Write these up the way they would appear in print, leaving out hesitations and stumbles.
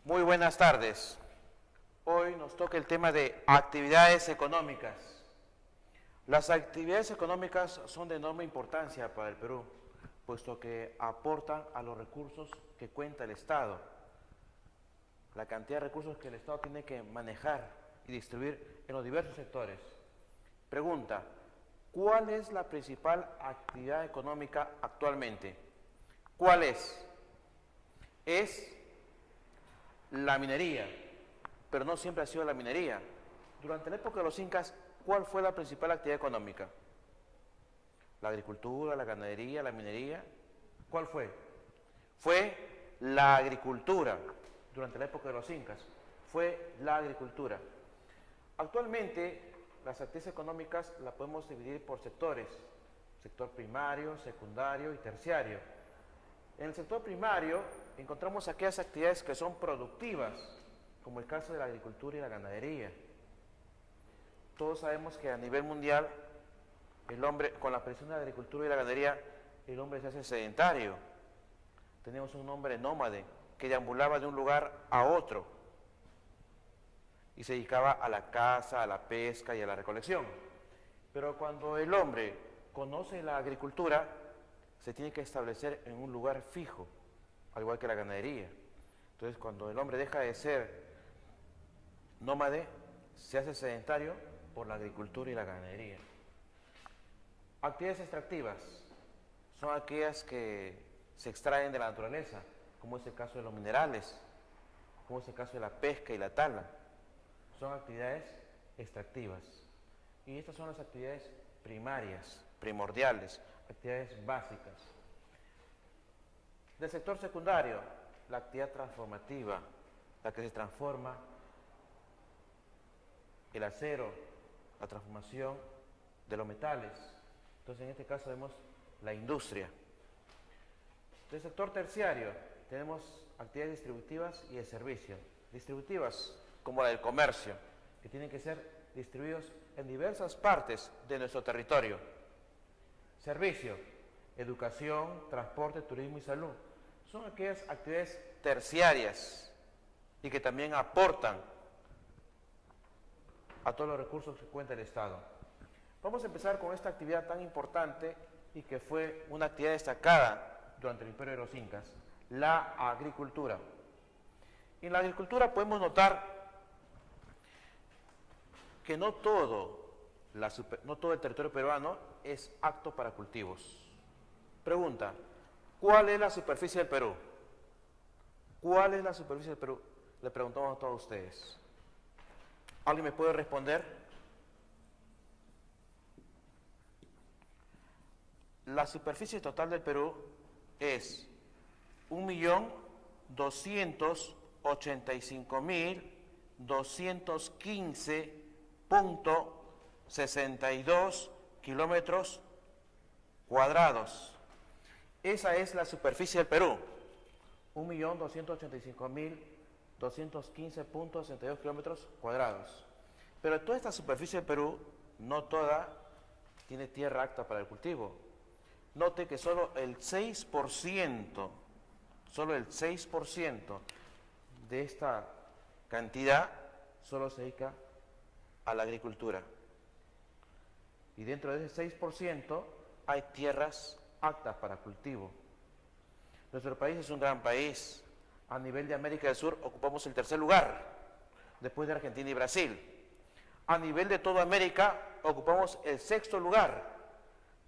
Muy buenas tardes. Hoy nos toca el tema de actividades económicas. Las actividades económicas son de enorme importancia para el Perú, puesto que aportan a los recursos que cuenta el Estado. La cantidad de recursos que el Estado tiene que manejar y distribuir en los diversos sectores. Pregunta, ¿cuál es la principal actividad económica actualmente? ¿Cuál es? Es la minería, pero no siempre ha sido la minería. Durante la época de los incas, ¿cuál fue la principal actividad económica? La agricultura, la ganadería, la minería. ¿Cuál fue? Fue la agricultura. Durante la época de los incas, fue la agricultura. Actualmente, las actividades económicas las podemos dividir por sectores: sector primario, secundario y terciario. En el sector primario encontramos aquellas actividades que son productivas, como el caso de la agricultura y la ganadería. Todos sabemos que a nivel mundial, el hombre, con la presión de la agricultura y la ganadería, el hombre se hace sedentario. Tenemos un hombre nómade que deambulaba de un lugar a otro y se dedicaba a la caza, a la pesca y a la recolección. Pero cuando el hombre conoce la agricultura, se tiene que establecer en un lugar fijo, al igual que la ganadería. Entonces, cuando el hombre deja de ser nómade, se hace sedentario por la agricultura y la ganadería. Actividades extractivas son aquellas que se extraen de la naturaleza, como es el caso de los minerales, como es el caso de la pesca y la tala. Son actividades extractivas. Y estas son las actividades primarias, primordiales, actividades básicas. Del sector secundario, la actividad transformativa, la que se transforma el acero, la transformación de los metales. Entonces, en este caso vemos la industria. Del sector terciario, tenemos actividades distributivas y de servicio. Distributivas, como la del comercio, que tienen que ser distribuidos en diversas partes de nuestro territorio. Servicio, educación, transporte, turismo y salud. Son aquellas actividades terciarias y que también aportan a todos los recursos que cuenta el Estado. Vamos a empezar con esta actividad tan importante y que fue una actividad destacada durante el Imperio de los Incas, la agricultura. En la agricultura podemos notar que no todo el territorio peruano es apto para cultivos. Pregunta, ¿cuál es la superficie del Perú? ¿Cuál es la superficie del Perú? Le preguntamos a todos ustedes. ¿Alguien me puede responder? La superficie total del Perú es 1.285.215.62 kilómetros cuadrados. Esa es la superficie del Perú, 1.285.215.62 kilómetros cuadrados. Pero toda esta superficie del Perú, no toda tiene tierra apta para el cultivo. Note que solo el 6% de esta cantidad solo se dedica a la agricultura. Y dentro de ese 6% hay tierras aptas para cultivo. Nuestro país es un gran país. A nivel de América del Sur ocupamos el tercer lugar, después de Argentina y Brasil. A nivel de toda América ocupamos el sexto lugar,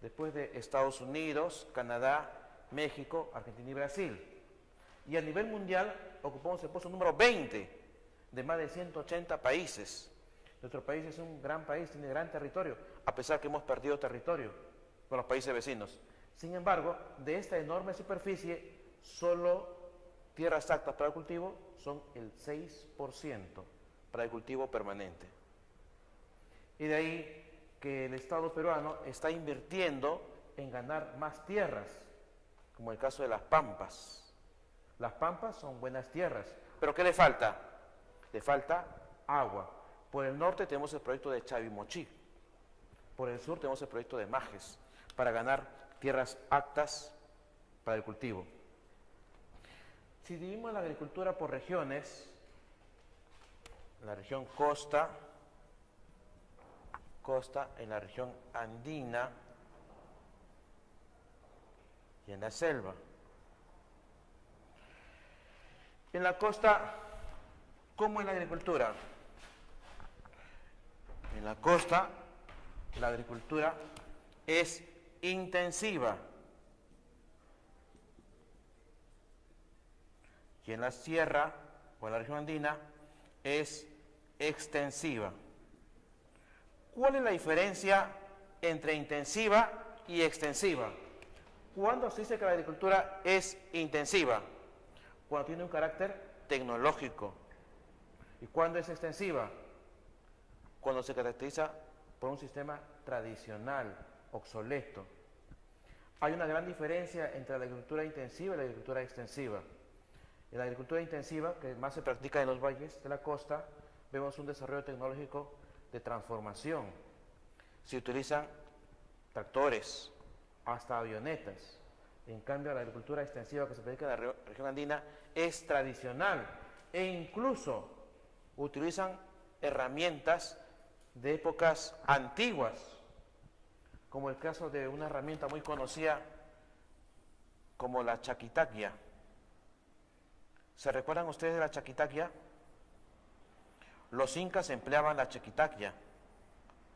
después de Estados Unidos, Canadá, México, Argentina y Brasil. Y a nivel mundial ocupamos el puesto número 20 de más de 180 países. Nuestro país es un gran país, tiene gran territorio, a pesar que hemos perdido territorio con los países vecinos. Sin embargo, de esta enorme superficie, solo tierras aptas para el cultivo son el 6% para el cultivo permanente. Y de ahí que el Estado peruano está invirtiendo en ganar más tierras, como el caso de las pampas. Las pampas son buenas tierras, pero ¿qué le falta? Le falta agua. Por el norte tenemos el proyecto de Chavimochí, por el sur tenemos el proyecto de Majes, para ganar tierras aptas para el cultivo. Si dividimos la agricultura por regiones, la región costa, en la región andina y en la selva. En la costa, ¿cómo es la agricultura? En la costa, la agricultura es intensiva. Y en la sierra o en la región andina es extensiva. ¿Cuál es la diferencia entre intensiva y extensiva? ¿Cuándo se dice que la agricultura es intensiva? Cuando tiene un carácter tecnológico. ¿Y cuándo es extensiva? Cuando se caracteriza por un sistema tradicional, obsoleto. Hay una gran diferencia entre la agricultura intensiva y la agricultura extensiva. En la agricultura intensiva, que más se practica en los valles de la costa, vemos un desarrollo tecnológico de transformación. Se utilizan tractores, hasta avionetas. En cambio, la agricultura extensiva que se practica en la región andina es tradicional e incluso utilizan herramientas de épocas antiguas, como el caso de una herramienta muy conocida como la chaquitaqui. ¿Se recuerdan ustedes de la chaquitaqui? Los incas empleaban la chaquitaqui.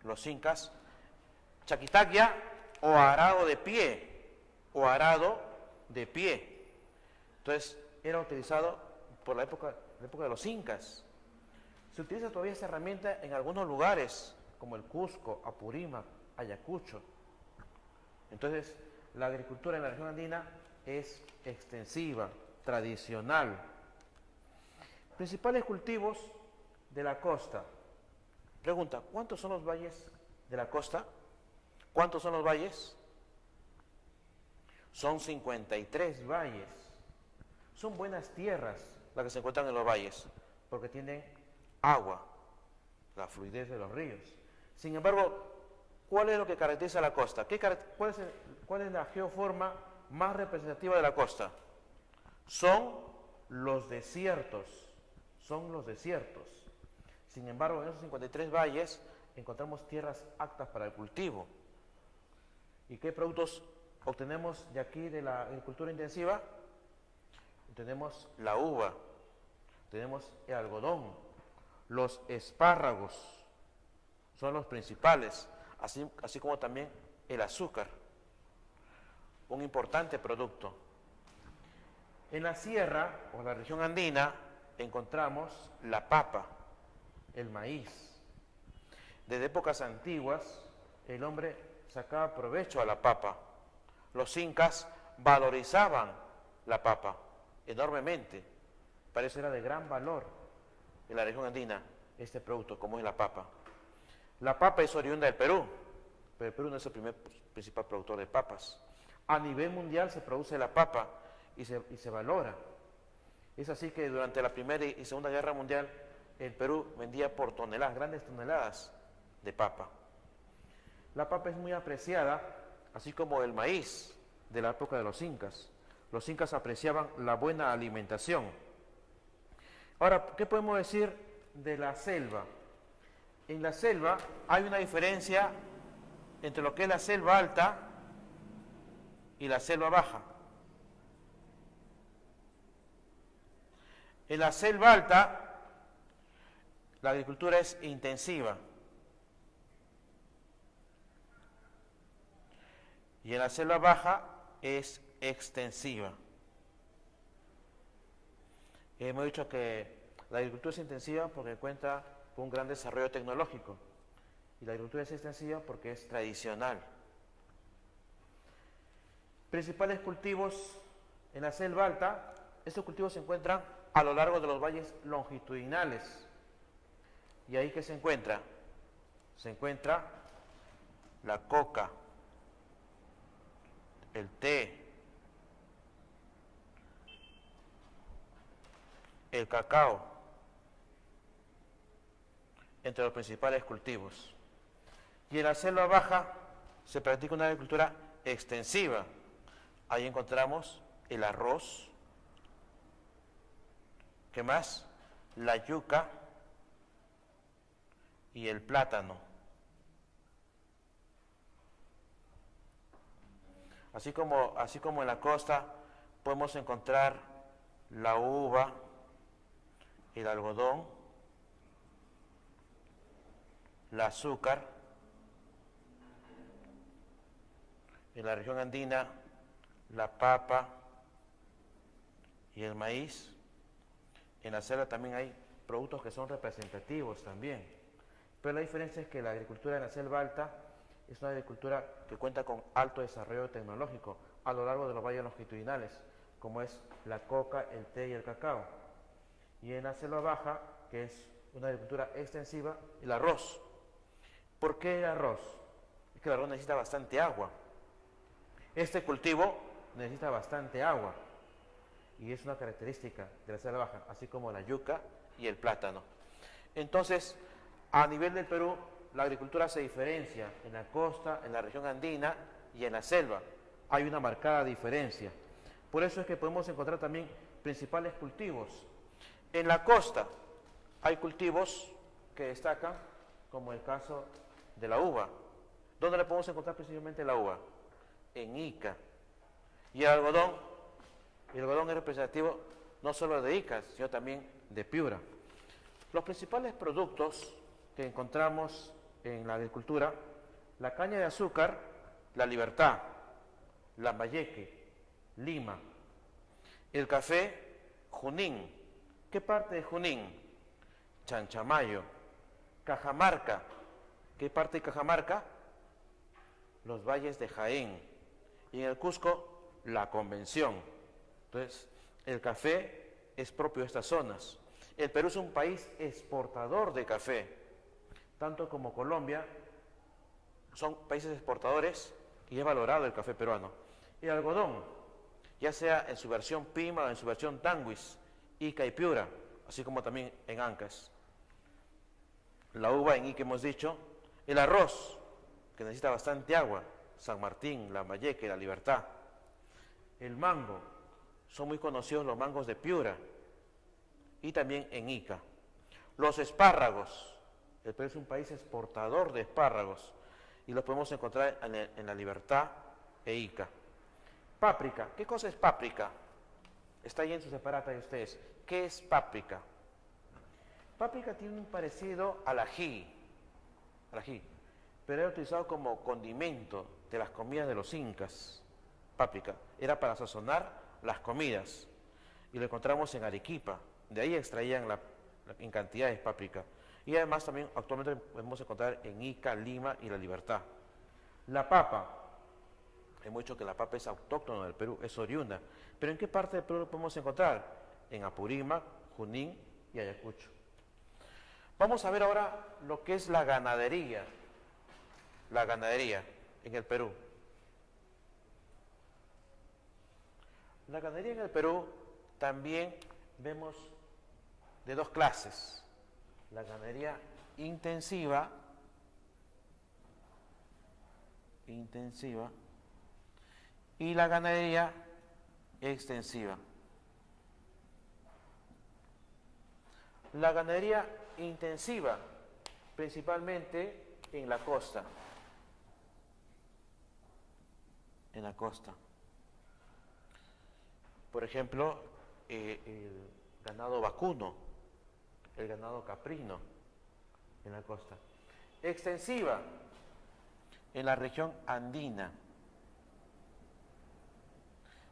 Los incas, chaquitaqui o arado de pie, Entonces, era utilizado por la época de los incas. Se utiliza todavía esa herramienta en algunos lugares, como el Cusco, Apurímac, Ayacucho. Entonces, la agricultura en la región andina es extensiva, tradicional. Principales cultivos de la costa. Pregunta, ¿cuántos son los valles de la costa? ¿Cuántos son los valles? Son 53 valles. Son buenas tierras las que se encuentran en los valles, porque tienen agua, la fluidez de los ríos. Sin embargo, ¿cuál es lo que caracteriza a la costa? ¿Cuál es la geoforma más representativa de la costa? Son los desiertos. Sin embargo, en esos 53 valles encontramos tierras aptas para el cultivo. ¿Y qué productos obtenemos de aquí de la agricultura intensiva? Tenemos la uva, tenemos el algodón, los espárragos, son los principales, así como también el azúcar, un importante producto. En la sierra o la región andina encontramos la papa, el maíz. Desde épocas antiguas el hombre sacaba provecho a la papa. Los incas valorizaban la papa enormemente. Para eso era de gran valor en la región andina este producto, como es la papa. La papa es oriunda del Perú, pero el Perú no es el principal productor de papas. A nivel mundial se produce la papa y se valora. Es así que durante la Primera y Segunda Guerra Mundial el Perú vendía por toneladas, grandes toneladas de papa. La papa es muy apreciada, así como el maíz de la época de los incas. Los incas apreciaban la buena alimentación. Ahora, ¿qué podemos decir de la selva? En la selva hay una diferencia entre lo que es la selva alta y la selva baja. En la selva alta, la agricultura es intensiva. Y en la selva baja es extensiva. Hemos dicho que la agricultura es intensiva porque cuenta con un gran desarrollo tecnológico. Y la agricultura es extensiva porque es tradicional. Principales cultivos en la selva alta. Estos cultivos se encuentran a lo largo de los valles longitudinales. ¿Y ahí qué se encuentra? Se encuentra la coca, el té, el cacao, entre los principales cultivos. Y en la selva baja se practica una agricultura extensiva. Ahí encontramos el arroz, ¿Qué más? La yuca y el plátano. Así como en la costa podemos encontrar la uva, el algodón, el azúcar. En la región andina, la papa y el maíz. En la selva también hay productos que son representativos también. Pero la diferencia es que la agricultura en la selva alta es una agricultura que cuenta con alto desarrollo tecnológico a lo largo de los valles longitudinales, como es la coca, el té y el cacao. Y en la selva baja, que es una agricultura extensiva, el arroz. ¿Por qué el arroz? Es que el arroz necesita bastante agua. Este cultivo necesita bastante agua y es una característica de la selva baja, así como la yuca y el plátano. Entonces, a nivel del Perú, la agricultura se diferencia en la costa, en la región andina y en la selva. Hay una marcada diferencia. Por eso es que podemos encontrar también principales cultivos. En la costa hay cultivos que destacan, como el caso de la uva. ¿Dónde le podemos encontrar principalmente la uva? En Ica. Y el algodón es representativo no solo de Ica, sino también de Piura. Los principales productos que encontramos en la agricultura, la caña de azúcar, la Libertad, Lambayeque, Lima, el café, Junín. ¿Qué parte de Junín? Chanchamayo, Cajamarca. ¿Qué parte de Cajamarca? Los valles de Jaén. Y en el Cusco, la Convención. Entonces, el café es propio de estas zonas. El Perú es un país exportador de café, tanto como Colombia, son países exportadores y es valorado el café peruano. El algodón, ya sea en su versión Pima o en su versión Tanguis, Ica y Piura, así como también en Ancash. La uva en Ica hemos dicho, el arroz, que necesita bastante agua, San Martín, Lambayeque, La Libertad. El mango, son muy conocidos los mangos de Piura y también en Ica. Los espárragos, el Perú es un país exportador de espárragos y los podemos encontrar en La Libertad e Ica. Páprica, ¿qué cosa es páprica? Está ahí en su separata de ustedes. ¿Qué es páprica? Páprica tiene un parecido al ají, pero era utilizado como condimento de las comidas de los incas. Páprica era para sazonar las comidas y lo encontramos en Arequipa, de ahí extraían en cantidades páprica. Y además también actualmente podemos encontrar en Ica, Lima y La Libertad. La papa, hemos dicho que la papa es autóctona del Perú, es oriunda, pero ¿en qué parte del Perú lo podemos encontrar? En Apurímac, Junín y Ayacucho. Vamos a ver ahora lo que es la ganadería en el Perú. La ganadería en el Perú también vemos de dos clases, la ganadería intensiva y la ganadería extensiva. La ganadería intensiva, principalmente en la costa. Por ejemplo, el ganado vacuno, el ganado caprino en la costa. Extensiva en la región andina.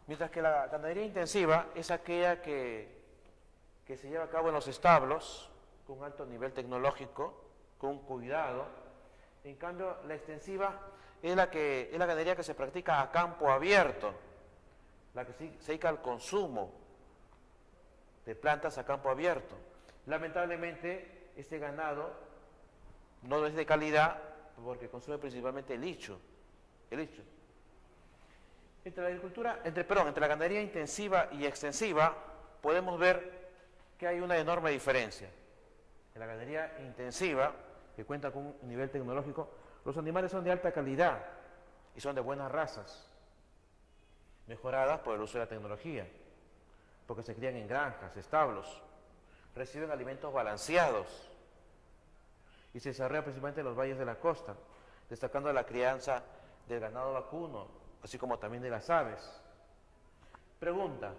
Mientras que la ganadería intensiva es aquella que se lleva a cabo en los establos, con un alto nivel tecnológico, con cuidado. En cambio, la extensiva es la ganadería que se practica a campo abierto, la que se dedica al consumo de plantas a campo abierto. Lamentablemente, este ganado no es de calidad porque consume principalmente el licho. Entre la ganadería intensiva y extensiva podemos ver que hay una enorme diferencia. En la ganadería intensiva, que cuenta con un nivel tecnológico, los animales son de alta calidad y son de buenas razas, mejoradas por el uso de la tecnología, porque se crían en granjas, establos. reciben alimentos balanceados y se desarrolla principalmente en los valles de la costa, destacando la crianza del ganado vacuno, así como también de las aves. Pregunta,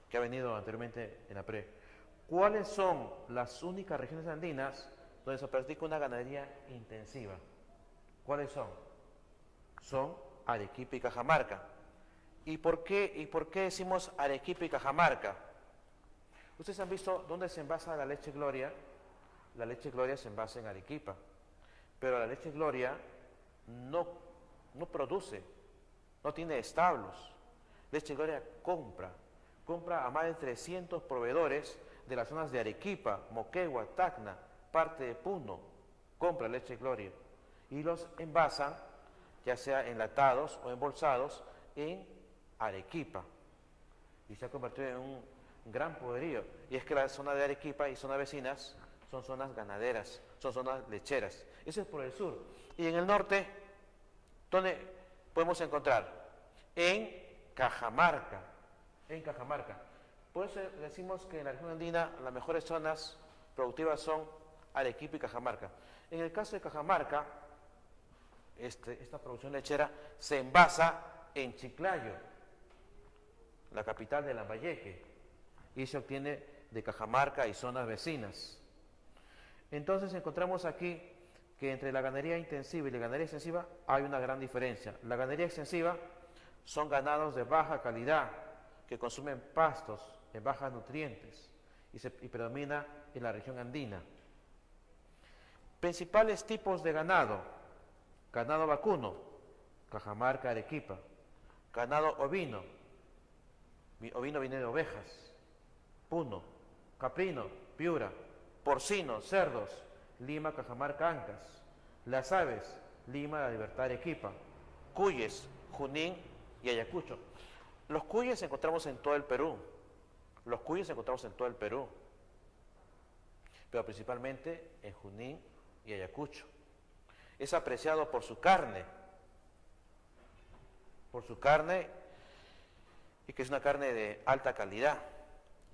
que ha venido anteriormente en la pre. ¿Cuáles son las únicas regiones andinas donde se practica una ganadería intensiva? ¿Cuáles son? Son Arequipa y Cajamarca. ¿Y por qué decimos Arequipa y Cajamarca? Ustedes han visto dónde se envasa la leche Gloria. La leche Gloria se envasa en Arequipa, pero la leche Gloria no produce, no tiene establos. Leche Gloria compra a más de 300 proveedores de las zonas de Arequipa, Moquegua, Tacna, parte de Puno, compra Leche Gloria y los envasan, ya sea enlatados o embolsados, en Arequipa. Y se ha convertido en un gran poderío. Y es que la zona de Arequipa y zonas vecinas son zonas ganaderas, son zonas lecheras. Eso es por el sur. Y en el norte, ¿dónde podemos encontrar? En Cajamarca. Por eso decimos que en la región andina las mejores zonas productivas son Arequipa y Cajamarca. En el caso de Cajamarca, esta producción lechera se envasa en Chiclayo, la capital de Lambayeque, y se obtiene de Cajamarca y zonas vecinas. Entonces encontramos aquí que entre la ganadería intensiva y la ganadería extensiva hay una gran diferencia. La ganadería extensiva son ganados de baja calidad que consumen pastos en bajos nutrientes y predomina en la región andina. Principales tipos de ganado: ganado vacuno, Cajamarca, Arequipa; ganado ovino, ovino viene de ovejas, Puno; caprino, Piura; porcino, cerdos, Lima, Cajamarca, Ancas; las aves, Lima, La Libertad, Arequipa; cuyes, Junín y Ayacucho. Los cuyes encontramos en todo el Perú, pero principalmente en Junín y Ayacucho. Es apreciado por su carne, y que es una carne de alta calidad,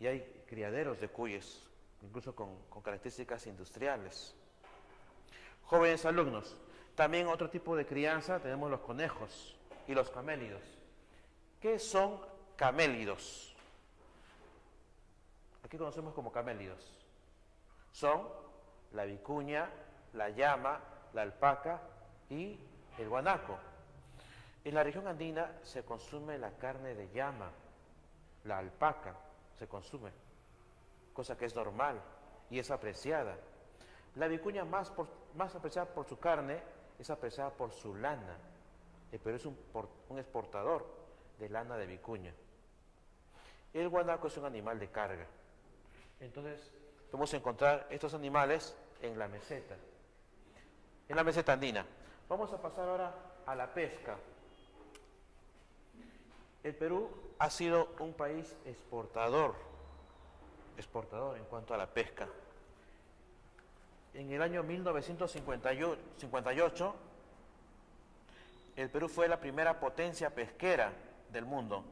y hay criaderos de cuyes, incluso con características industriales. Jóvenes alumnos, también otro tipo de crianza tenemos los conejos y los camélidos. ¿Qué son camélidos? Aquí conocemos como camélidos. Son la vicuña, la llama, la alpaca y el guanaco. En la región andina se consume la carne de llama, la alpaca se consume, cosa que es normal y es apreciada. La vicuña más apreciada por su carne es apreciada por su lana. El Perú es un exportador de lana de vicuña. El guanaco es un animal de carga. Entonces, podemos encontrar estos animales en la meseta andina. Vamos a pasar ahora a la pesca. El Perú ha sido un país exportador en cuanto a la pesca. En el año 1958, el Perú fue la primera potencia pesquera del mundo.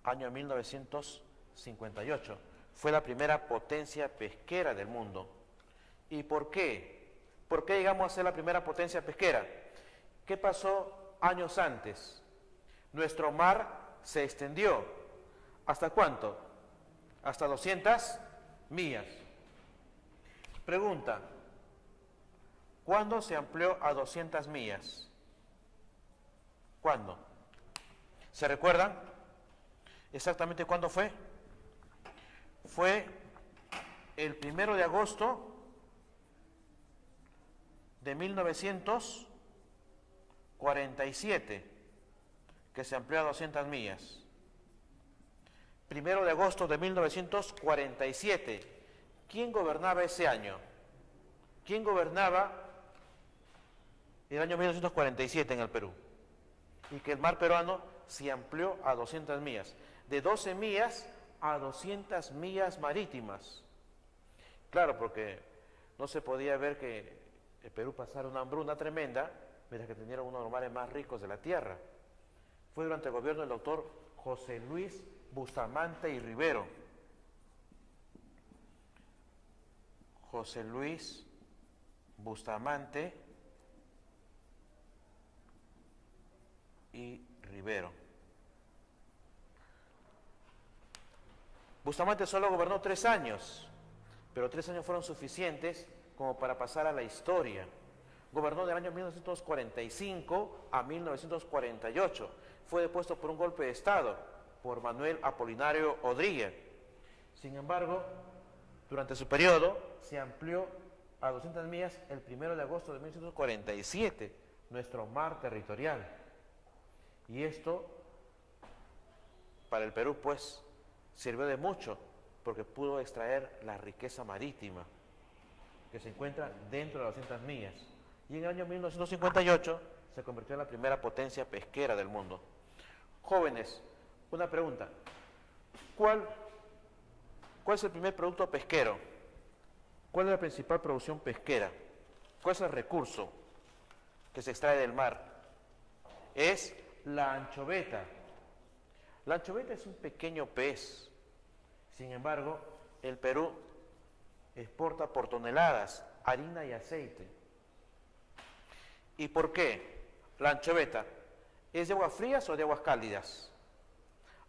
Año 1958, fue la primera potencia pesquera del mundo. ¿Y por qué? ¿Por qué llegamos a ser la primera potencia pesquera? ¿Qué pasó años antes? Nuestro mar se extendió. ¿Hasta cuánto? Hasta 200 millas. Pregunta: ¿cuándo se amplió a 200 millas? ¿Cuándo? ¿Se recuerdan? ¿Exactamente cuándo fue? Fue el 1 de agosto de 1947 que se amplió a 200 millas. 1 de agosto de 1947. ¿Quién gobernaba ese año? ¿Quién gobernaba el año 1947 en el Perú? Y que el mar peruano se amplió a 200 millas. De 12 millas a 200 millas marítimas. Claro, porque no se podía ver que el Perú pasara una hambruna tremenda, mientras que tenía uno de los mares más ricos de la tierra. Fue durante el gobierno del doctor José Luis Bustamante y Rivero. José Luis Bustamante y Rivero. Bustamante solo gobernó 3 años, pero 3 años fueron suficientes como para pasar a la historia. Gobernó del año 1945 a 1948. Fue depuesto por un golpe de Estado por Manuel Apolinario Odría. Sin embargo, durante su periodo se amplió a 200 millas el 1 de agosto de 1947, nuestro mar territorial. Y esto, para el Perú, pues, sirvió de mucho, porque pudo extraer la riqueza marítima que se encuentra dentro de las 200 millas. Y en el año 1958 se convirtió en la primera potencia pesquera del mundo. Jóvenes, una pregunta. ¿Cuál es el primer producto pesquero? ¿Cuál es la principal producción pesquera? ¿Cuál es el recurso que se extrae del mar? Es la anchoveta. La anchoveta es un pequeño pez. Sin embargo, el Perú exporta por toneladas harina y aceite. ¿Y por qué? La anchoveta, ¿es de aguas frías o de aguas cálidas?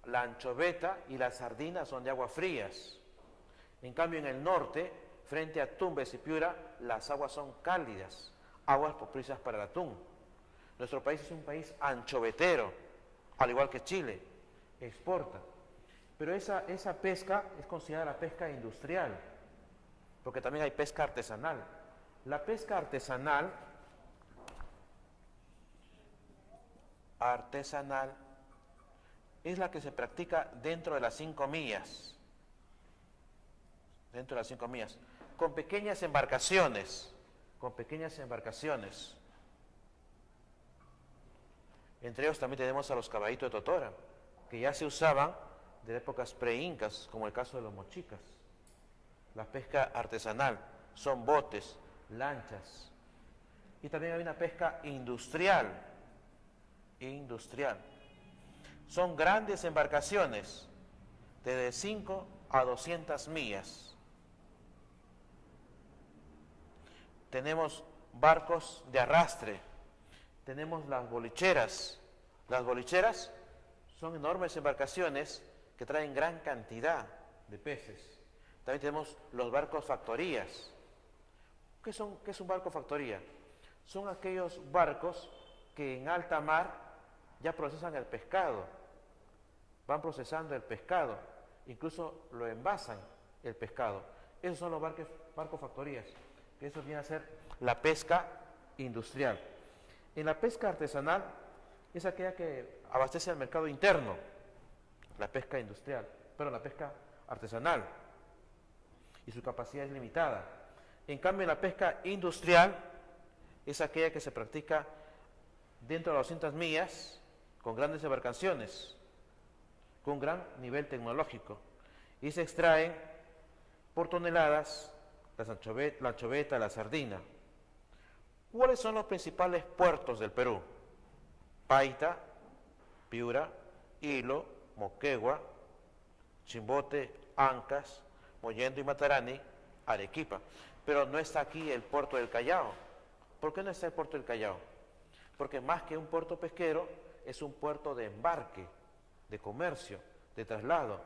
La anchoveta y la sardina son de aguas frías. En cambio, en el norte, frente a Tumbes y Piura, las aguas son cálidas, aguas propicias para el atún. Nuestro país es un país anchovetero, al igual que Chile, exporta. Pero esa pesca es considerada la pesca industrial, porque también hay pesca artesanal. La pesca artesanal es la que se practica dentro de las 5 millas. Dentro de las 5 millas. Con pequeñas embarcaciones. Entre ellos también tenemos a los caballitos de Totora, que ya se usaban de épocas pre-incas, como el caso de los mochicas. La pesca artesanal son botes, lanchas. Y también hay una pesca industrial. Son grandes embarcaciones de 5 a 200 millas. Tenemos barcos de arrastre, tenemos las bolicheras. Las bolicheras son enormes embarcaciones que traen gran cantidad de peces. También tenemos los barcos factorías. ¿Qué es un barco factoría? Son aquellos barcos que en alta mar ya procesan el pescado, van procesando el pescado, incluso lo envasan el pescado. Esos son los barcos factorías, que eso viene a ser la pesca industrial. En la pesca artesanal es aquella que abastece al mercado interno, la pesca industrial, pero la pesca artesanal, y su capacidad es limitada. En cambio, la pesca industrial es aquella que se practica dentro de las 200 millas, con grandes embarcaciones, con gran nivel tecnológico, y se extraen por toneladas la anchoveta, la sardina. ¿Cuáles son los principales puertos del Perú? Paita, Piura, Hilo, Moquegua, Chimbote, Ancas, Mollendo y Matarani, Arequipa. Pero no está aquí el puerto del Callao. ¿Por qué no está el puerto del Callao? Porque más que un puerto pesquero, es un puerto de embarque, de comercio, de traslado,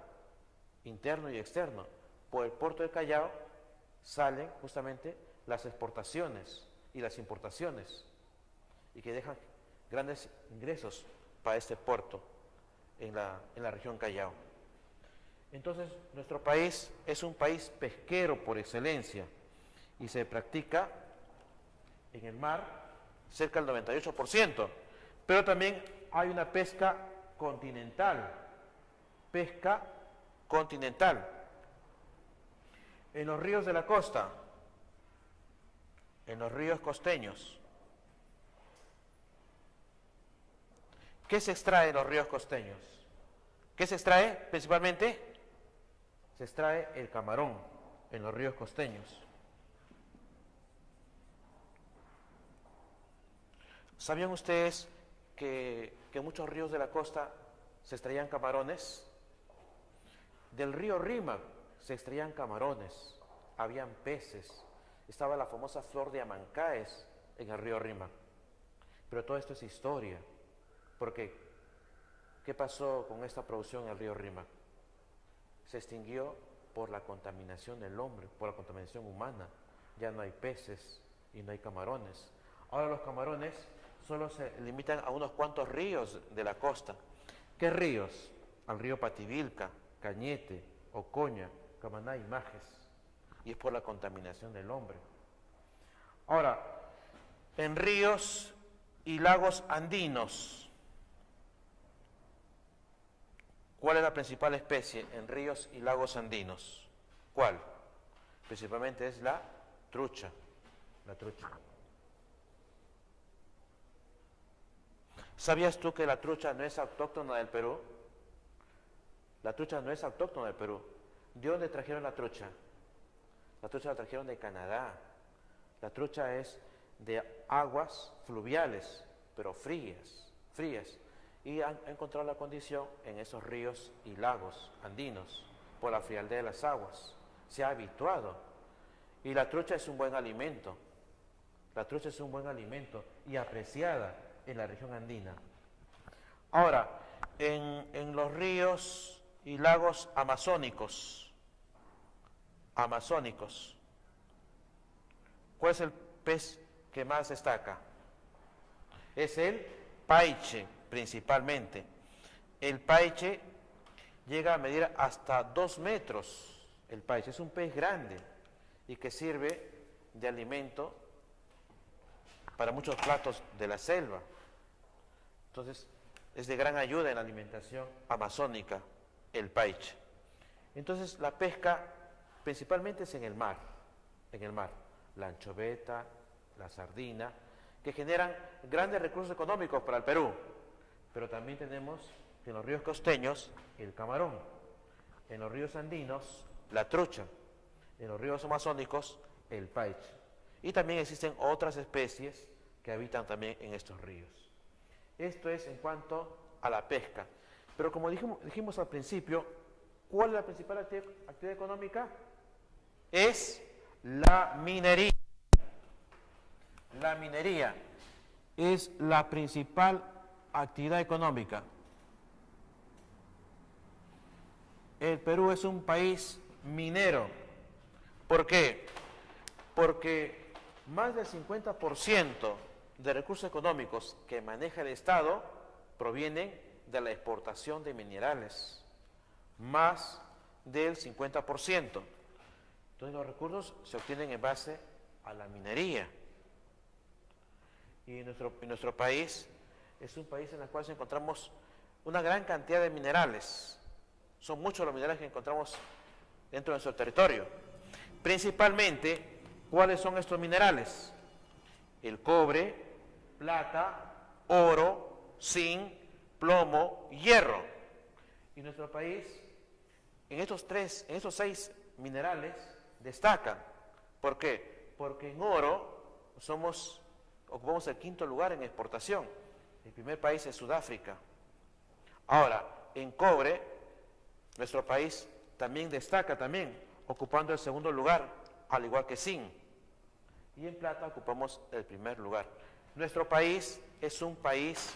interno y externo. Por el puerto del Callao salen justamente las exportaciones y las importaciones, y que dejan grandes ingresos para este puerto en la región Callao. Entonces, nuestro país es un país pesquero por excelencia, y se practica en el mar cerca del 98%, pero también hay una pesca continental, en los ríos de la costa, en los ríos costeños. ¿Qué se extrae en los ríos costeños? ¿Qué se extrae principalmente? Se extrae el camarón en los ríos costeños. ¿Sabían ustedes que muchos ríos de la costa se extraían camarones. Del río Rímac se extraían camarones, habían peces, estaba la famosa flor de Amancaes en el río Rímac. Pero todo esto es historia, porque ¿qué pasó con esta producción en el río Rímac? Se extinguió por la contaminación del hombre, por la contaminación humana. Ya no hay peces y no hay camarones. Ahora los camarones solo se limitan a unos cuantos ríos de la costa. ¿Qué ríos? Al río Pativilca, Cañete, Ocoña, Camaná y Majes. Y es por la contaminación del hombre. Ahora, en ríos y lagos andinos, ¿cuál es la principal especie en ríos y lagos andinos? ¿Cuál? Principalmente es la trucha. La trucha. ¿Sabías tú que la trucha no es autóctona del Perú? La trucha no es autóctona del Perú. ¿De dónde trajeron la trucha? La trucha la trajeron de Canadá. La trucha es de aguas fluviales, pero frías. Y han encontrado la condición en esos ríos y lagos andinos, por la frialdad de las aguas. Se ha habituado. Y la trucha es un buen alimento. La trucha es un buen alimento y apreciada en la región andina. Ahora, en los ríos y lagos amazónicos, ¿cuál es el pez que más destaca? Es el paiche, principalmente. El paiche llega a medir hasta 2 metros. El paiche es un pez grande y que sirve de alimento para muchos platos de la selva. Entonces, es de gran ayuda en la alimentación amazónica, el paiche. Entonces, la pesca principalmente es en el mar, la anchoveta, la sardina, que generan grandes recursos económicos para el Perú. Pero también tenemos en los ríos costeños el camarón, en los ríos andinos la trucha, en los ríos amazónicos el paiche. Y también existen otras especies que habitan también en estos ríos. Esto es en cuanto a la pesca. Pero como dijimos al principio, ¿cuál es la principal actividad económica? Es la minería. La minería es la principal actividad económica. El Perú es un país minero. ¿Por qué? Porque más del 50% de recursos económicos que maneja el Estado provienen de la exportación de minerales. Más del 50%. Entonces los recursos se obtienen en base a la minería. Y nuestro país es un país en el cual encontramos una gran cantidad de minerales. Son muchos los minerales que encontramos dentro de nuestro territorio. Principalmente, ¿cuáles son estos minerales? El cobre, plata, oro, zinc, plomo, hierro. Y nuestro país, en estos 6 minerales, destacan. ¿Por qué? Porque en oro ocupamos el 5º lugar en exportación. El primer país es Sudáfrica. Ahora, en cobre, nuestro país también destaca ocupando el 2º lugar, al igual que zinc. Y en plata ocupamos el primer lugar. Nuestro país es un país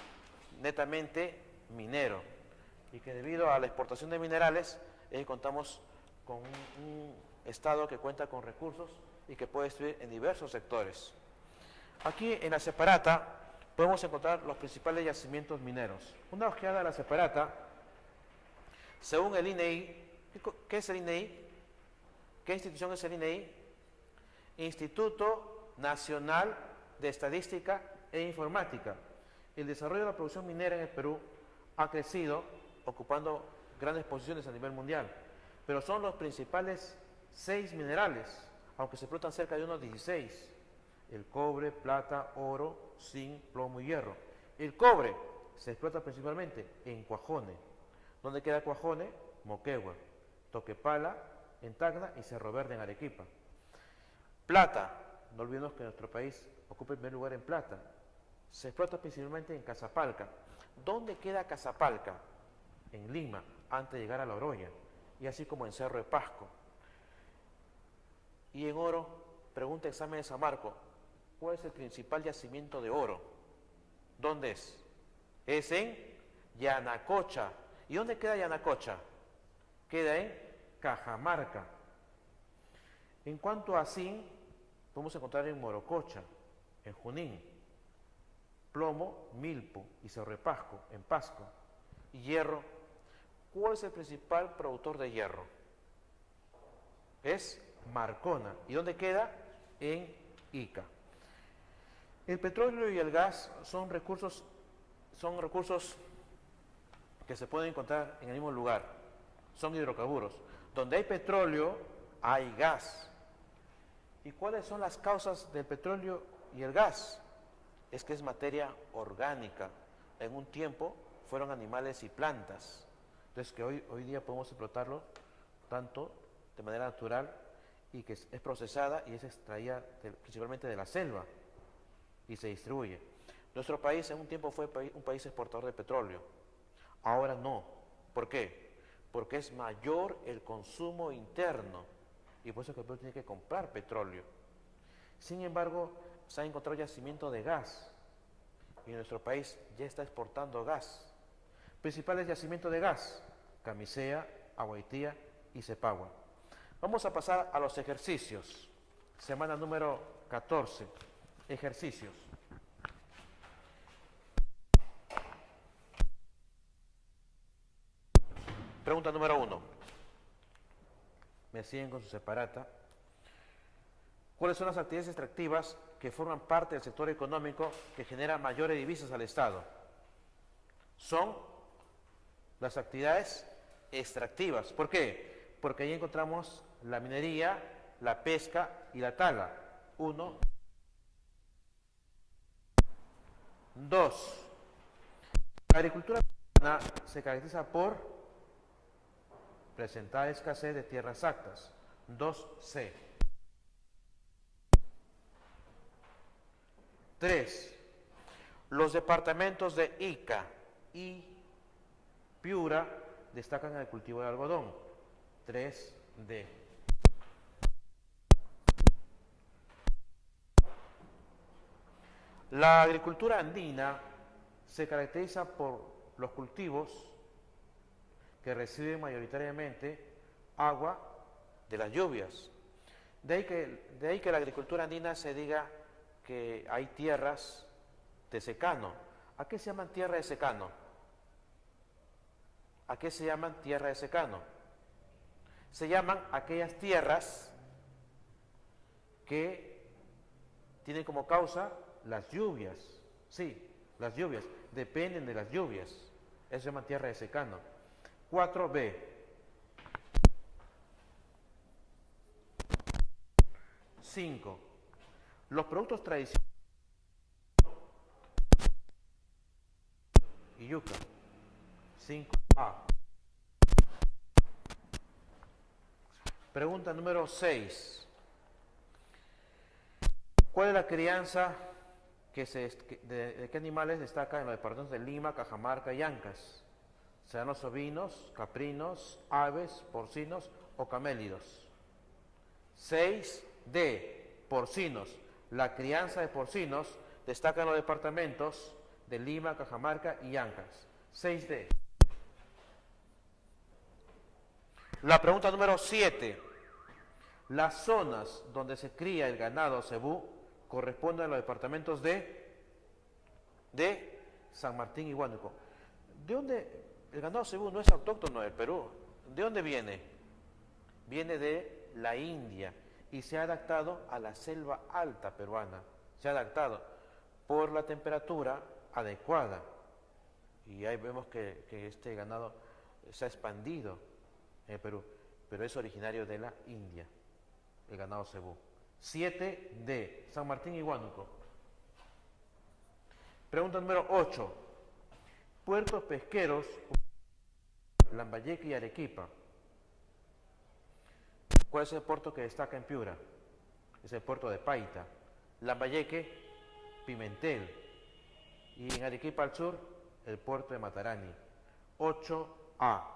netamente minero y que debido a la exportación de minerales contamos con un Estado que cuenta con recursos y que puede distribuir en diversos sectores. Aquí en la separata podemos encontrar los principales yacimientos mineros. Una ojeada de la separata, según el INEI, ¿qué es el INEI? ¿Qué institución es el INEI? Instituto Nacional de Estadística e Informática. El desarrollo de la producción minera en el Perú ha crecido, ocupando grandes posiciones a nivel mundial, pero son los principales 6 minerales, aunque se explotan cerca de unos 16. El cobre, plata, oro, zinc, plomo y hierro. El cobre se explota principalmente en Cuajone. ¿Dónde queda Cuajone? Moquegua, Toquepala, en Tacna y Cerro Verde en Arequipa. Plata, no olvidemos que nuestro país ocupa el primer lugar en plata. Se explota principalmente en Cazapalca. ¿Dónde queda Cazapalca? en Lima, antes de llegar a La Oroña, y así como en Cerro de Pasco. Y en oro, pregunta examen de San Marco, ¿cuál es el principal yacimiento de oro? ¿Dónde es? Es en Yanacocha. ¿Y dónde queda Yanacocha? Queda en Cajamarca. En cuanto a zinc, podemos encontrar en Morococha, en Junín, plomo, Milpo y Cerro de Pasco, en Pasco. Y hierro, ¿cuál es el principal productor de hierro? Es Marcona. ¿Y dónde queda? En Ica. El petróleo y el gas son recursos que se pueden encontrar en el mismo lugar. Son hidrocarburos. Donde hay petróleo, hay gas. ¿Y cuáles son las causas del petróleo y el gas? Es que es materia orgánica. En un tiempo fueron animales y plantas. Entonces que hoy día podemos explotarlo tanto de manera natural y que es procesada y es extraída principalmente de la selva y se distribuye. Nuestro país en un tiempo fue un país exportador de petróleo. Ahora no. ¿Por qué? Porque es mayor el consumo interno y por eso que el Perú tiene que comprar petróleo. Sin embargo, se ha encontrado yacimiento de gas y nuestro país ya está exportando gas. Principales yacimientos de gas: Camisea, Aguaitía y Cepagua. Vamos a pasar a los ejercicios. Semana número 14. Ejercicios. Pregunta número 1. Me siguen con su separata. ¿Cuáles son las actividades extractivas que forman parte del sector económico que genera mayores divisas al Estado? Son las actividades extractivas. ¿Por qué? Porque ahí encontramos la minería, la pesca y la tala. 1. 2. La agricultura peruana se caracteriza por presentar escasez de tierras aptas. 2C. 3. Los departamentos de Ica y Piura destacan en el cultivo de algodón. 3D. La agricultura andina se caracteriza por los cultivos que reciben mayoritariamente agua de las lluvias. De ahí que la agricultura andina se diga que hay tierras de secano. ¿A qué se llaman tierra de secano? ¿A qué se llaman tierra de secano? Se llaman aquellas tierras que tienen como causa las lluvias. Sí, las lluvias. Dependen de las lluvias. Eso se llama tierra de secano. 4B. 5. Los productos tradicionales y yuca. 5A. Pregunta número 6. ¿Cuál es la crianza de qué animales destaca en los departamentos de Lima, Cajamarca y Ancas? ¿Serán los ovinos, caprinos, aves, porcinos o camélidos? 6D. Porcinos. La crianza de porcinos destaca en los departamentos de Lima, Cajamarca y Ancas. 6D. La pregunta número 7. Las zonas donde se cría el ganado cebú corresponden a los departamentos de San Martín y Huánuco. ¿De dónde? El ganado cebú no es autóctono del Perú. ¿De dónde viene? Viene de la India y se ha adaptado a la selva alta peruana. Se ha adaptado por la temperatura adecuada. Y ahí vemos que este ganado se ha expandido en el Perú, pero es originario de la India, el ganado cebú. 7D. San Martín y Huánuco. Pregunta número 8. Puertos pesqueros, Lambayeque y Arequipa. ¿Cuál es el puerto que destaca en Piura? Es el puerto de Paita. Lambayeque, Pimentel. Y en Arequipa al sur, el puerto de Matarani. 8 A.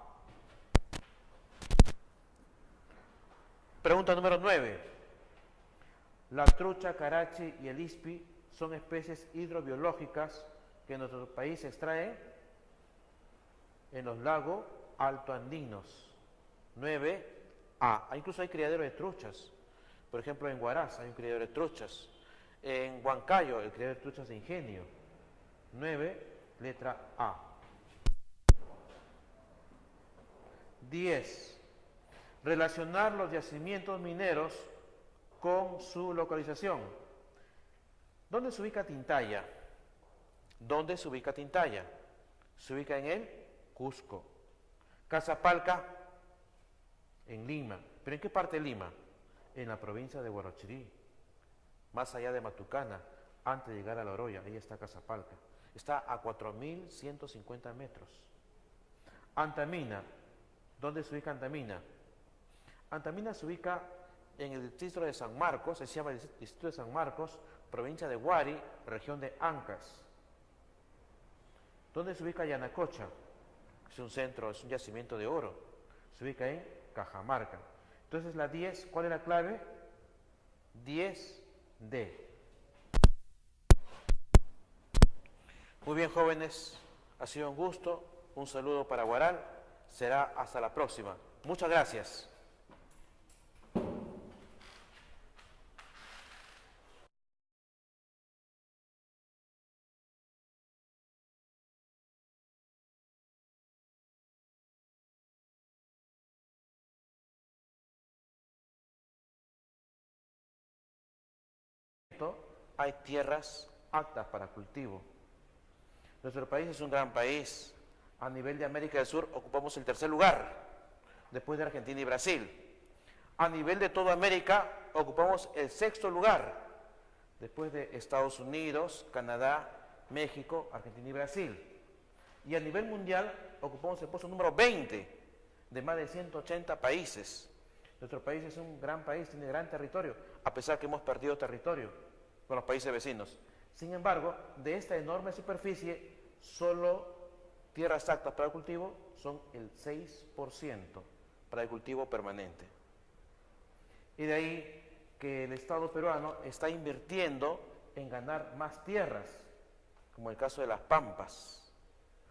Pregunta número 9. La trucha, carachi y el ispi son especies hidrobiológicas que en nuestro país se extraen en los lagos altoandinos. 9A. Incluso hay criaderos de truchas. Por ejemplo, en Huaraz hay un criadero de truchas. En Huancayo, el criadero de truchas de Ingenio. 9, letra A. 10. Relacionar los yacimientos mineros con su localización. ¿Dónde se ubica Tintaya? ¿Dónde se ubica Tintaya? Se ubica en el Cusco. Casapalca, en Lima. ¿Pero en qué parte de Lima? En la provincia de Huarochirí, más allá de Matucana, antes de llegar a La Oroya. Ahí está Casapalca. Está a 4.150 metros. Antamina. ¿Dónde se ubica Antamina? Antamina se ubica en el distrito de San Marcos, se llama el distrito de San Marcos, provincia de Huari, región de Ancash. ¿Dónde se ubica Yanacocha? Es un centro, es un yacimiento de oro. Se ubica en Cajamarca. Entonces la 10, ¿cuál es la clave? 10D. Muy bien, jóvenes, ha sido un gusto, un saludo para Huaral, será hasta la próxima. Muchas gracias. Hay tierras aptas para cultivo. Nuestro país es un gran país. A nivel de América del Sur ocupamos el tercer lugar, después de Argentina y Brasil. A nivel de toda América ocupamos el sexto lugar, después de Estados Unidos, Canadá, México, Argentina y Brasil. Y a nivel mundial ocupamos el puesto número 20 de más de 180 países. Nuestro país es un gran país, tiene gran territorio, a pesar que hemos perdido territorio con los países vecinos. Sin embargo, de esta enorme superficie, solo tierras aptas para el cultivo son el 6% para el cultivo permanente. Y de ahí que el Estado peruano está invirtiendo en ganar más tierras, como el caso de las pampas.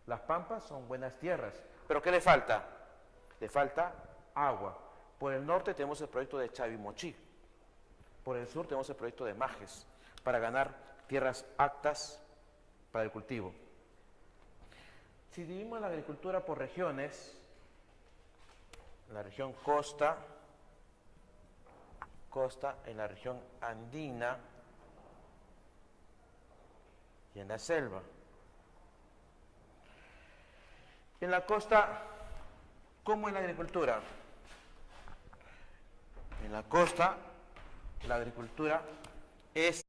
Las pampas son buenas tierras, pero ¿qué le falta? Le falta agua. Por el norte tenemos el proyecto de Chavimochí, por el sur tenemos el proyecto de Majes, para ganar tierras aptas para el cultivo. Si dividimos la agricultura por regiones, la región costa, en la región andina y en la selva. En la costa, ¿cómo es la agricultura? En la costa, la agricultura es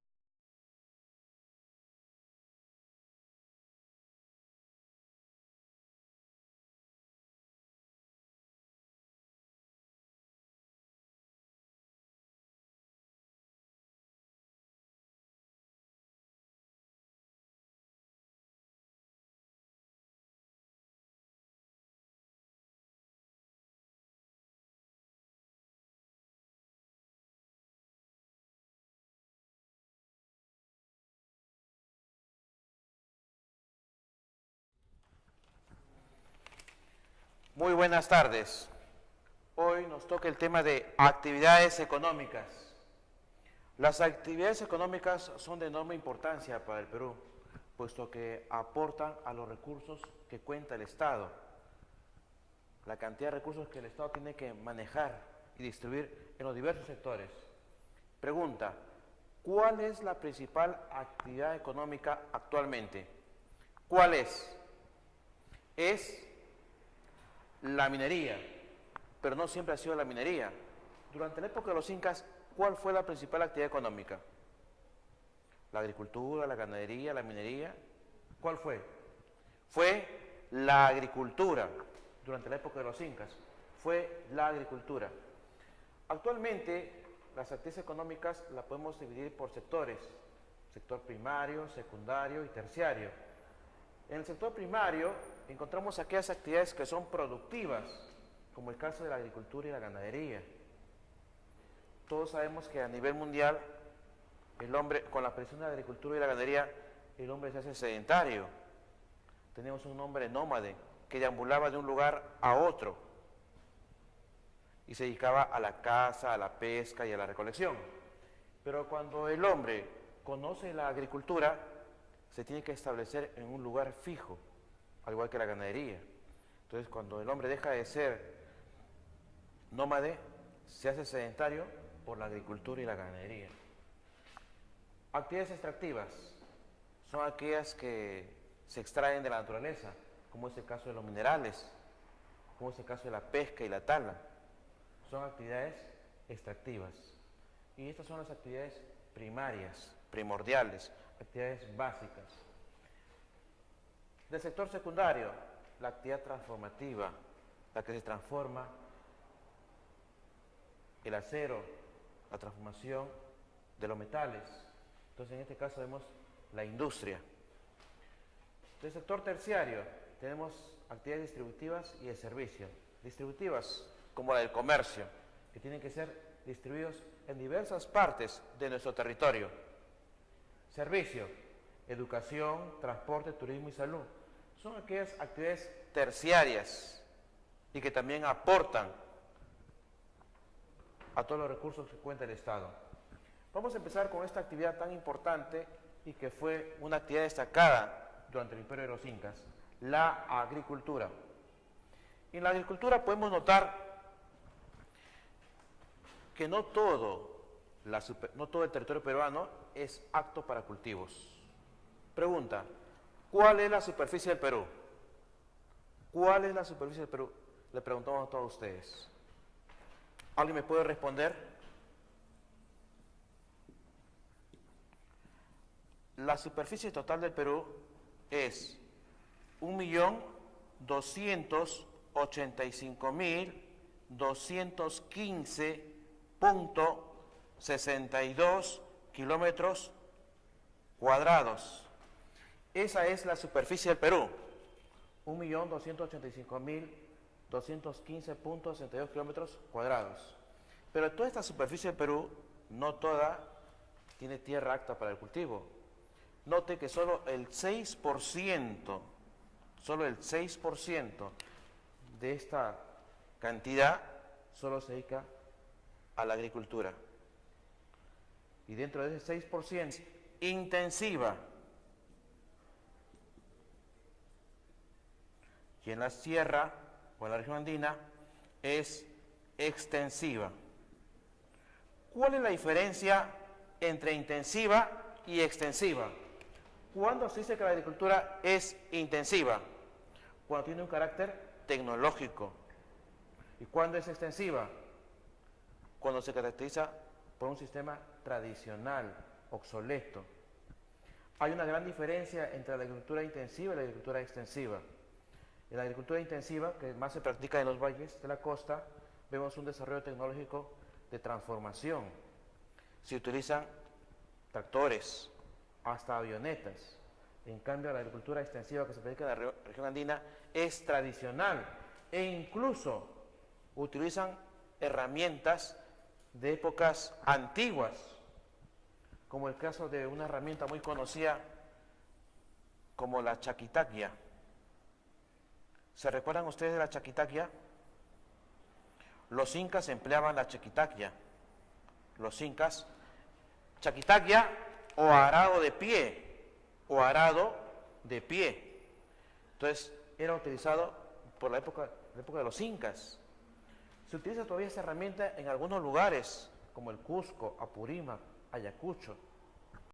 Muy buenas tardes. Hoy nos toca el tema de actividades económicas. Las actividades económicas son de enorme importancia para el Perú, puesto que aportan a los recursos que cuenta el Estado. La cantidad de recursos que el Estado tiene que manejar y distribuir en los diversos sectores. Pregunta, ¿cuál es la principal actividad económica actualmente? ¿Cuál es? Es la minería, pero no siempre ha sido la minería. Durante la época de los incas, ¿cuál fue la principal actividad económica? La agricultura, la ganadería, la minería. ¿Cuál fue? Fue la agricultura. Durante la época de los incas, fue la agricultura. Actualmente, las actividades económicas las podemos dividir por sectores. Sector primario, secundario y terciario. En el sector primario encontramos aquellas actividades que son productivas, como el caso de la agricultura y la ganadería. Todos sabemos que a nivel mundial, el hombre, con la presión de la agricultura y la ganadería, el hombre se hace sedentario. Tenemos un hombre nómade que deambulaba de un lugar a otro y se dedicaba a la caza, a la pesca y a la recolección. Pero cuando el hombre conoce la agricultura, se tiene que establecer en un lugar fijo, al igual que la ganadería. Entonces, cuando el hombre deja de ser nómade, se hace sedentario por la agricultura y la ganadería. Actividades extractivas son aquellas que se extraen de la naturaleza, como es el caso de los minerales, como es el caso de la pesca y la tala. Son actividades extractivas. Y estas son las actividades primarias, primordiales, actividades básicas. Del sector secundario, la actividad transformativa, la que se transforma el acero, la transformación de los metales. Entonces, en este caso vemos la industria. Del sector terciario, tenemos actividades distributivas y de servicio. Distributivas, como la del comercio, que tienen que ser distribuidos en diversas partes de nuestro territorio. Servicio, educación, transporte, turismo y salud. Son aquellas actividades terciarias y que también aportan a todos los recursos que cuenta el Estado. Vamos a empezar con esta actividad tan importante y que fue una actividad destacada durante el Imperio de los Incas, la agricultura. En la agricultura podemos notar que no todo el territorio peruano es apto para cultivos. Pregunta, ¿cuál es la superficie del Perú? ¿Cuál es la superficie del Perú? Le preguntamos a todos ustedes. ¿Alguien me puede responder? La superficie total del Perú es 1.285.215.62 kilómetros cuadrados. Esa es la superficie del Perú, 1.285.215.62 kilómetros cuadrados. Pero toda esta superficie del Perú, no toda tiene tierra apta para el cultivo. Note que solo el 6% de esta cantidad solo se dedica a la agricultura. Y dentro de ese 6%, intensiva. Y en la sierra o en la región andina es extensiva. ¿Cuál es la diferencia entre intensiva y extensiva? ¿Cuándo se dice que la agricultura es intensiva? Cuando tiene un carácter tecnológico. ¿Y cuándo es extensiva? Cuando se caracteriza por un sistema tradicional, obsoleto. Hay una gran diferencia entre la agricultura intensiva y la agricultura extensiva. En la agricultura intensiva, que más se practica en los valles de la costa, vemos un desarrollo tecnológico de transformación. Se utilizan tractores, hasta avionetas. En cambio, la agricultura extensiva que se practica en la región andina es tradicional e incluso utilizan herramientas de épocas antiguas, como el caso de una herramienta muy conocida como la chaquitaqui. ¿Se recuerdan ustedes de la chaquitaqui? Los incas empleaban la chaquitaqui. Los incas, chaquitaqui o arado de pie, Entonces, era utilizado por la época de los incas. Se utiliza todavía esa herramienta en algunos lugares, como el Cusco, Apurímac, Ayacucho.